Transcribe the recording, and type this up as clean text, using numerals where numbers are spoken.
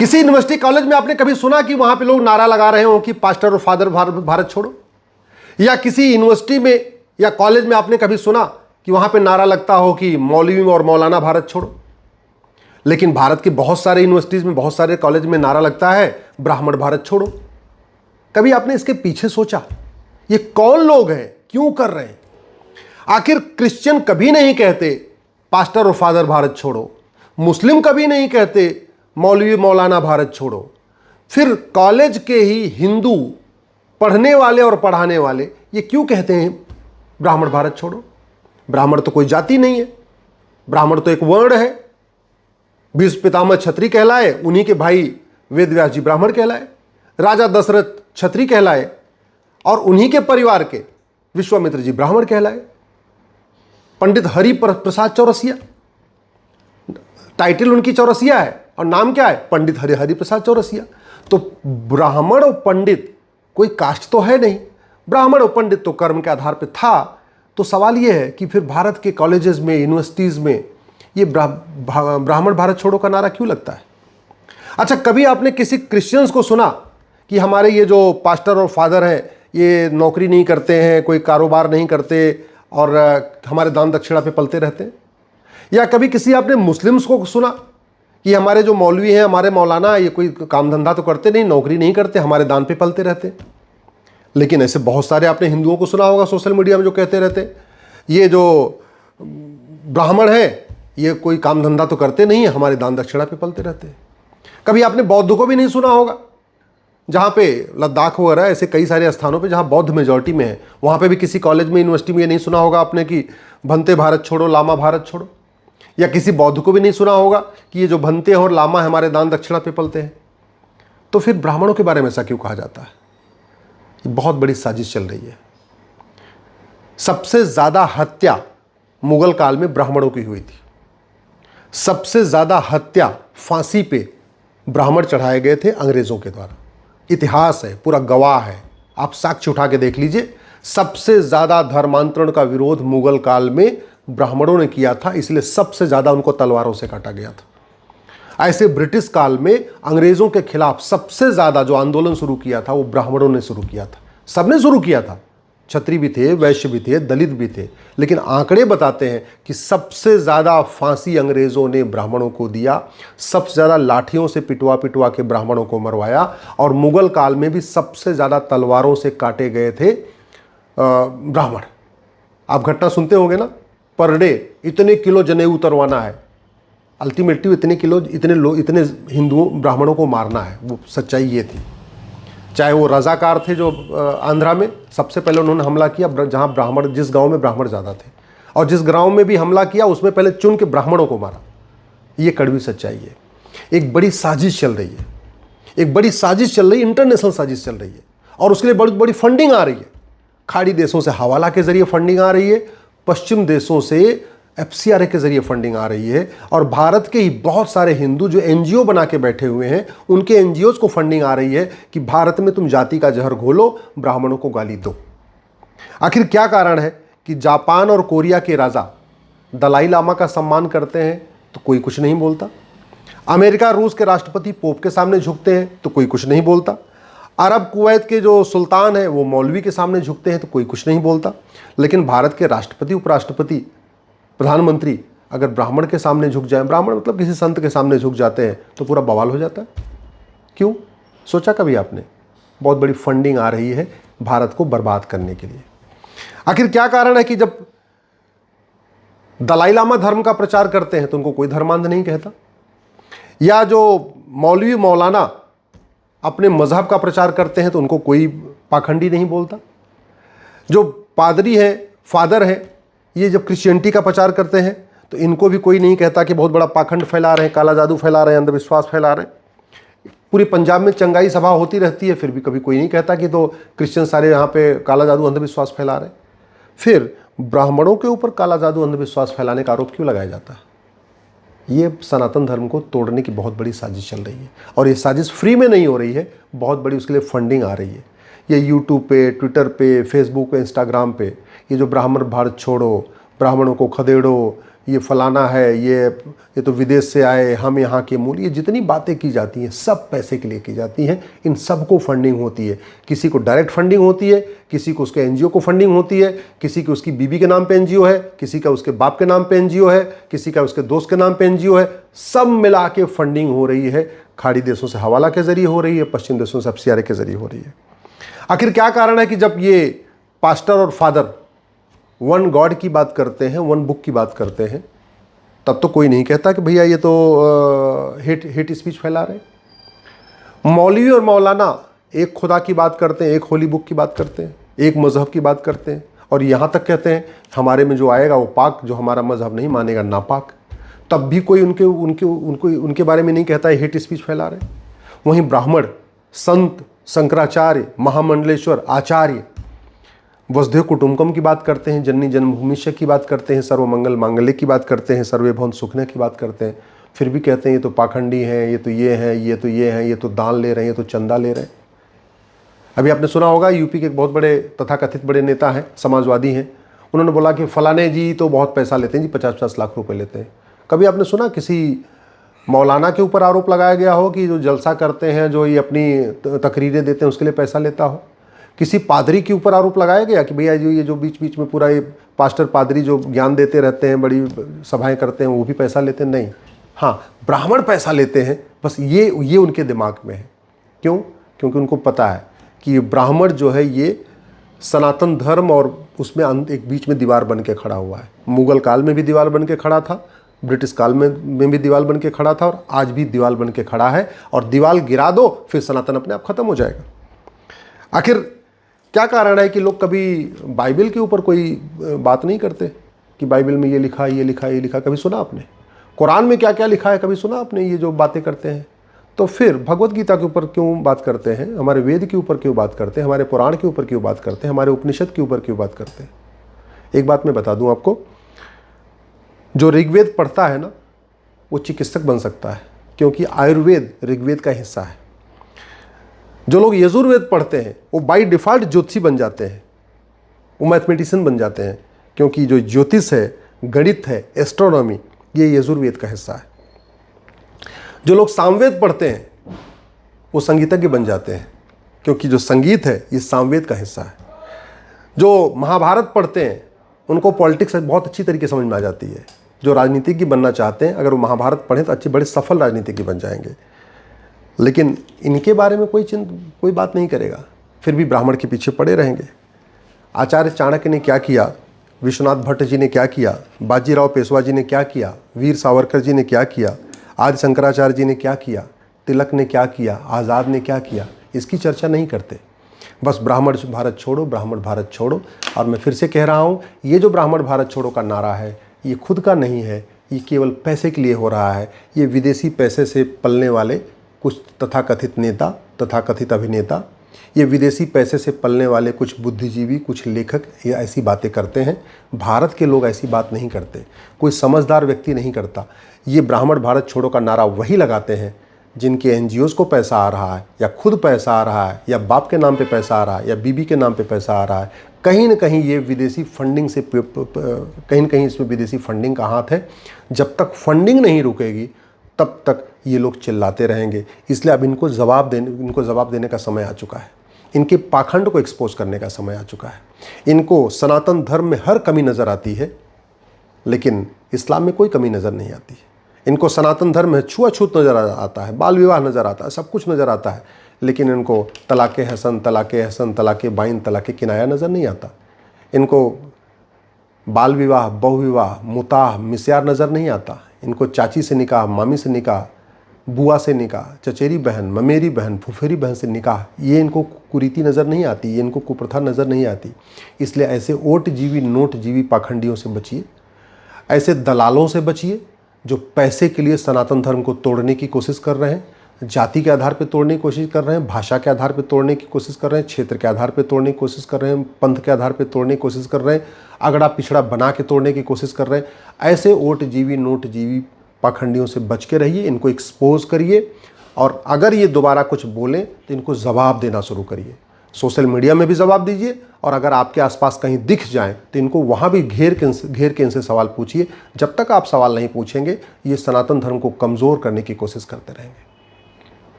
किसी university college में आपने कभी सुना कि वहां पे लोग नारा लगा रहे हो कि पास्टर और फादर भारत छोड़ो? या किसी यूनिवर्सिटी में या कॉलेज में आपने कभी सुना कि वहां पे नारा लगता हो कि मौलवी और मौलाना भारत छोड़ो? लेकिन भारत के बहुत सारे यूनिवर्सिटीज में, बहुत सारे कॉलेज में नारा लगता है ब्राह्मण भारत छोड़ो। कभी आपने इसके पीछे सोचा ये कौन लोग हैं, क्यों कर रहे हैं? आखिर क्रिश्चियन कभी नहीं कहते पास्टर और फादर भारत छोड़ो, मुस्लिम कभी नहीं कहते मौलवी मौलाना भारत छोड़ो, फिर कॉलेज के ही हिंदू पढ़ने वाले और पढ़ाने वाले ये क्यों कहते हैं ब्राह्मण भारत छोड़ो? ब्राह्मण तो कोई जाति नहीं है, ब्राह्मण तो एक वर्ण है। भीष्म पितामह क्षत्रिय कहलाए, उन्हीं के भाई वेद व्यास जी ब्राह्मण कहलाए, राजा दशरथ क्षत्रिय कहलाए और उन्हीं के परिवार के विश्वामित्र जी ब्राह्मण कहलाए। पंडित हरि प्रसाद चौरसिया, टाइटल उनकी चौरसिया है और नाम क्या है? पंडित हरि प्रसाद चौरसिया। तो ब्राह्मण और पंडित कोई कास्ट तो है नहीं, ब्राह्मण और पंडित तो कर्म के आधार पर था। तो सवाल यह है कि फिर भारत के कॉलेजेस में, यूनिवर्सिटीज में ये ब्राह्मण भारत छोड़ो का नारा क्यों लगता है? अच्छा, कभी आपने किसी क्रिश्चियंस को सुना कि हमारे ये जो पास्टर और फादर हैं ये नौकरी नहीं करते हैं, कोई कारोबार नहीं करते और हमारे दान दक्षिणा पे पलते रहते हैं? या कभी किसी आपने मुस्लिम्स को सुना कि हमारे जो मौलवी हैं, हमारे मौलाना, ये कोई काम धंधा तो करते नहीं, नौकरी नहीं करते, हमारे दान पे पलते रहते? लेकिन ऐसे बहुत सारे आपने हिंदुओं को सुना होगा सोशल मीडिया में जो कहते रहते ये जो ब्राह्मण है ये कोई काम धंधा तो करते नहीं है, हमारे दान दक्षिणा पे पलते रहते हैं। कभी आपने बौद्ध को भी नहीं सुना होगा, जहाँ पे लद्दाख वगैरह ऐसे कई सारे स्थानों पे जहाँ बौद्ध मेजॉरिटी में है, वहाँ पे भी किसी कॉलेज में, यूनिवर्सिटी में ये नहीं सुना होगा आपने कि भंते भारत छोड़ो, लामा भारत छोड़ो। या किसी बौद्ध को भी नहीं सुना होगा कि ये जो भंते और लामा है हमारे दान दक्षिणा पे पलते हैं। तो फिर ब्राह्मणों के बारे में ऐसा क्यों कहा जाता है? ये बहुत बड़ी साजिश चल रही है। सबसे ज़्यादा हत्या मुगल काल में ब्राह्मणों की हुई थी। सबसे ज़्यादा हत्या फांसी पे ब्राह्मण चढ़ाए गए थे अंग्रेज़ों के द्वारा। इतिहास है, पूरा गवाह है, आप साक्ष्य उठा के देख लीजिए। सबसे ज़्यादा धर्मांतरण का विरोध मुगल काल में ब्राह्मणों ने किया था, इसलिए सबसे ज़्यादा उनको तलवारों से काटा गया था। ऐसे ब्रिटिश काल में अंग्रेज़ों के खिलाफ सबसे ज़्यादा जो आंदोलन शुरू किया था वो ब्राह्मणों ने शुरू किया था। सबने शुरू किया था, क्षत्रिय भी थे, वैश्य भी थे, दलित भी थे, लेकिन आंकड़े बताते हैं कि सबसे ज़्यादा फांसी अंग्रेज़ों ने ब्राह्मणों को दिया, सबसे ज़्यादा लाठियों से पिटवा पिटवा के ब्राह्मणों को मरवाया। और मुगल काल में भी सबसे ज़्यादा तलवारों से काटे गए थे ब्राह्मण। आप घटना सुनते होंगे ना, पर डे इतने किलो जनेऊ उतरवाना है, अल्टीमेटली इतने किलो, इतने हिंदुओं ब्राह्मणों को मारना है। वो सच्चाई ये थी। चाहे वो रजाकार थे जो आंध्रा में सबसे पहले उन्होंने हमला किया, जहां ब्राह्मण, जिस गांव में ब्राह्मण ज़्यादा थे, और जिस गांव में भी हमला किया उसमें पहले चुन के ब्राह्मणों को मारा। ये कड़वी सच्चाई है। एक बड़ी साजिश चल रही है, एक बड़ी साजिश चल रही है, इंटरनेशनल साजिश चल रही है, और उसके लिए बड़ी बड़ी फंडिंग आ रही है। खाड़ी देशों से हवाला के जरिए फंडिंग आ रही है, पश्चिम देशों से FCRA के जरिए फंडिंग आ रही है, और भारत के ही बहुत सारे हिंदू जो NGO बना के बैठे हुए हैं उनके NGOs को फंडिंग आ रही है कि भारत में तुम जाति का जहर घोलो, ब्राह्मणों को गाली दो। आखिर क्या कारण है कि जापान और कोरिया के राजा दलाई लामा का सम्मान करते हैं तो कोई कुछ नहीं बोलता, अमेरिका रूस के राष्ट्रपति पोप के सामने झुकते हैं तो कोई कुछ नहीं बोलता, अरब कुवैत के जो सुल्तान हैं वो मौलवी के सामने झुकते हैं तो कोई कुछ नहीं बोलता, लेकिन भारत के राष्ट्रपति, उपराष्ट्रपति, प्रधानमंत्री अगर ब्राह्मण के सामने झुक जाए, ब्राह्मण मतलब किसी संत के सामने झुक जाते हैं तो पूरा बवाल हो जाता है। क्यों? सोचा कभी आपने? बहुत बड़ी फंडिंग आ रही है भारत को बर्बाद करने के लिए। आखिर क्या कारण है कि जब दलाई लामा धर्म का प्रचार करते हैं तो उनको कोई धर्मांध नहीं कहता, या जो मौलवी मौलाना अपने मजहब का प्रचार करते हैं तो उनको कोई पाखंडी नहीं बोलता, जो पादरी है, फादर है, ये जब क्रिश्चियनिटी का प्रचार करते हैं तो इनको भी कोई नहीं कहता कि बहुत बड़ा पाखंड फैला रहे हैं, काला जादू फैला रहे हैं, अंधविश्वास फैला रहे हैं। पूरी पंजाब में चंगाई सभा होती रहती है, फिर भी कभी कोई नहीं कहता कि तो क्रिश्चियन सारे यहाँ पे काला जादू अंधविश्वास फैला रहे हैं। फिर ब्राह्मणों के ऊपर काला जादू अंधविश्वास फैलाने का आरोप क्यों लगाया जाता है? ये सनातन धर्म को तोड़ने की बहुत बड़ी साजिश चल रही है, और ये साजिश फ्री में नहीं हो रही है, बहुत बड़ी उसके लिए फंडिंग आ रही है। ये यूट्यूब पे, ट्विटर पे, फेसबुक पे, इंस्टाग्राम पे ये जो ब्राह्मण भारत छोड़ो, ब्राह्मणों को खदेड़ो, ये फलाना है, ये तो विदेश से आए, हम यहाँ के मूल, ये जितनी बातें की जाती हैं सब पैसे के लिए की जाती हैं। इन सबको फंडिंग होती है, किसी को डायरेक्ट फंडिंग होती है, किसी को उसके एनजीओ को फंडिंग होती है, किसी की उसकी बीबी के नाम पे एनजीओ है, किसी का उसके बाप के नाम पे एनजीओ है, किसी का उसके दोस्त के नाम पे एनजीओ है। सब मिला के फंडिंग हो रही है। खाड़ी देशों से हवाला के जरिए हो रही है, पश्चिम देशों से FCRA के जरिए हो रही है। आखिर क्या कारण है कि जब ये पास्टर और फादर वन गॉड की बात करते हैं, वन बुक की बात करते हैं, तब तो कोई नहीं कहता कि भैया ये तो हेट स्पीच फैला रहे। मौलवी और मौलाना एक खुदा की बात करते हैं, एक होली बुक की बात करते हैं, एक मजहब की बात करते हैं, और यहाँ तक कहते हैं हमारे में जो आएगा वो पाक, जो हमारा मजहब नहीं मानेगा नापाक। तब भी कोई उनके बारे में नहीं कहता है हेट स्पीच फैला रहे। वहीं ब्राह्मण, संत, शंकराचार्य, महामंडलेश्वर, आचार्य वसुधैव कुटुंबकम की बात करते हैं, जननी जन्मभूमिष्य की बात करते हैं, सर्वमंगल मांगल्य की बात करते हैं, सर्वे भवन सुखने की बात करते हैं, फिर भी कहते हैं ये तो पाखंडी हैं, ये तो ये हैं, ये तो ये हैं, ये तो दान ले रहे हैं, ये तो चंदा ले रहे हैं। अभी आपने सुना होगा यूपी के एक बहुत बड़े तथाकथित बड़े नेता हैं, समाजवादी हैं, उन्होंने बोला कि फलाने जी तो बहुत पैसा लेते हैं जी, 50-50 लाख रुपए लेते हैं। कभी आपने सुना किसी मौलाना के ऊपर आरोप लगाया गया हो कि जो जलसा करते हैं, जो ये अपनी तकरीरें देते हैं, उसके लिए पैसा लेता हो? किसी पादरी के ऊपर आरोप लगाया गया कि भैया ये जो बीच बीच में पूरा ये पास्टर पादरी जो ज्ञान देते रहते हैं, बड़ी सभाएं करते हैं, वो भी पैसा लेते हैं? नहीं। हाँ, ब्राह्मण पैसा लेते हैं, बस ये उनके दिमाग में है। क्यों? क्योंकि उनको पता है कि ये ब्राह्मण जो है ये सनातन धर्म और उसमें एक बीच में दीवार बन के खड़ा हुआ है। मुगल काल में भी दीवार बन के खड़ा था, ब्रिटिश काल में भी दीवार बन के खड़ा था, और आज भी दीवार बन के खड़ा है। और दीवार गिरा दो, फिर सनातन अपने आप खत्म हो जाएगा। आखिर क्या कारण है कि लोग कभी बाइबल के ऊपर कोई बात नहीं करते कि बाइबल में ये लिखा, ये लिखा, ये लिखा? कभी सुना आपने? कुरान में क्या क्या लिखा है कभी सुना आपने? ये जो बातें करते हैं, तो फिर भगवत गीता के ऊपर क्यों बात करते हैं? हमारे वेद के ऊपर क्यों बात करते हैं? हमारे पुराण के ऊपर क्यों बात करते हैं? हमारे उपनिषद के ऊपर क्यों बात करते हैं? एक बात मैं बता दूं आपको, जो ऋग्वेद पढ़ता है ना, वो चिकित्सक बन सकता है, क्योंकि आयुर्वेद ऋग्वेद का हिस्सा है। जो लोग यजुर्वेद पढ़ते हैं वो बाय डिफ़ॉल्ट ज्योतिषी बन जाते हैं, वो मैथमेटिशियन बन जाते हैं, क्योंकि जो ज्योतिष है, गणित है, एस्ट्रोनॉमी, ये यजुर्वेद का हिस्सा है। जो लोग सामवेद पढ़ते हैं वो संगीतज्ञ बन जाते हैं, क्योंकि जो संगीत है ये सामवेद का हिस्सा है। जो महाभारत पढ़ते हैं उनको पॉलिटिक्स बहुत अच्छी तरीके समझ में आ जाती है। जो राजनीतिज्ञ बनना चाहते हैं, अगर वो महाभारत पढ़ें तो अच्छे बड़े सफल राजनीतिज्ञ बन जाएंगे। लेकिन इनके बारे में कोई बात नहीं करेगा, फिर भी ब्राह्मण के पीछे पड़े रहेंगे। आचार्य चाणक्य ने क्या किया, विश्वनाथ भट्ट जी ने क्या किया, बाजीराव पेशवा जी ने क्या किया, वीर सावरकर जी ने क्या किया, आदि शंकराचार्य जी ने क्या किया, तिलक ने क्या किया, आज़ाद ने क्या किया, इसकी चर्चा नहीं करते। बस ब्राह्मण भारत छोड़ो, ब्राह्मण भारत छोड़ो। और मैं फिर से कह रहा हूँ, ये जो ब्राह्मण भारत छोड़ो का नारा है, ये खुद का नहीं है, ये केवल पैसे के लिए हो रहा है। ये विदेशी पैसे से पलने वाले कुछ तथाकथित नेता, तथाकथित अभिनेता, ये विदेशी पैसे से पलने वाले कुछ बुद्धिजीवी, कुछ लेखक ये ऐसी बातें करते हैं। भारत के लोग ऐसी बात नहीं करते, कोई समझदार व्यक्ति नहीं करता। ये ब्राह्मण भारत छोड़ो का नारा वही लगाते हैं जिनके एनजीओज़ को पैसा आ रहा है, या खुद पैसा आ रहा है, या बाप के नाम पे पैसा आ रहा है, या बीबी के नाम पे पैसा आ रहा है। कहीं ना कहीं ये विदेशी फंडिंग से कहीं ना कहीं इसमें विदेशी फंडिंग का हाथ है। जब तक फंडिंग नहीं रुकेगी तब तक ये लोग चिल्लाते रहेंगे। इसलिए अब इनको जवाब देने का समय आ चुका है। इनके पाखंड को एक्सपोज करने का समय आ चुका है। इनको सनातन धर्म में हर कमी नज़र आती है, लेकिन इस्लाम में कोई कमी नज़र नहीं आती है। इनको सनातन धर्म में छुआछूत नज़र आता है, बाल विवाह नज़र आता है, सब कुछ नज़र आता है, लेकिन इनको तलाक़े हसन, तलाक़े बाइन, तलाक़े किनाया नज़र नहीं आता। इनको बाल विवाह, बहु विवाह, मुताह, मिस्यार नज़र नहीं आता। इनको चाची से निकाह, मामी से निकाह, बुआ से निकाह, चचेरी बहन, ममेरी बहन, फुफेरी बहन से निकाह, ये इनको कुरीति नज़र नहीं आती, ये इनको कुप्रथा नज़र नहीं आती। इसलिए ऐसे ओट जीवी, नोट जीवी पाखंडियों से बचिए, ऐसे दलालों से बचिए जो पैसे के लिए सनातन धर्म को तोड़ने की कोशिश कर रहे हैं, जाति के आधार पर तोड़ने की कोशिश कर रहे हैं, भाषा के आधार पर तोड़ने की कोशिश कर रहे हैं, क्षेत्र के आधार पर तोड़ने की कोशिश कर रहे हैं, पंथ के आधार पर तोड़ने की कोशिश कर रहे हैं, अगड़ा पिछड़ा बना के तोड़ने की कोशिश कर रहे हैं। ऐसे ओट जीवी, नोट जीवी पाखंडियों से बच के रहिए, इनको एक्सपोज करिए, और अगर ये दोबारा कुछ बोलें तो इनको जवाब देना शुरू करिए। सोशल मीडिया में भी जवाब दीजिए, और अगर आपके आसपास कहीं दिख जाएं तो इनको वहां भी घेर के इनसे सवाल पूछिए। जब तक आप सवाल नहीं पूछेंगे ये सनातन धर्म को कमज़ोर करने की कोशिश करते रहेंगे।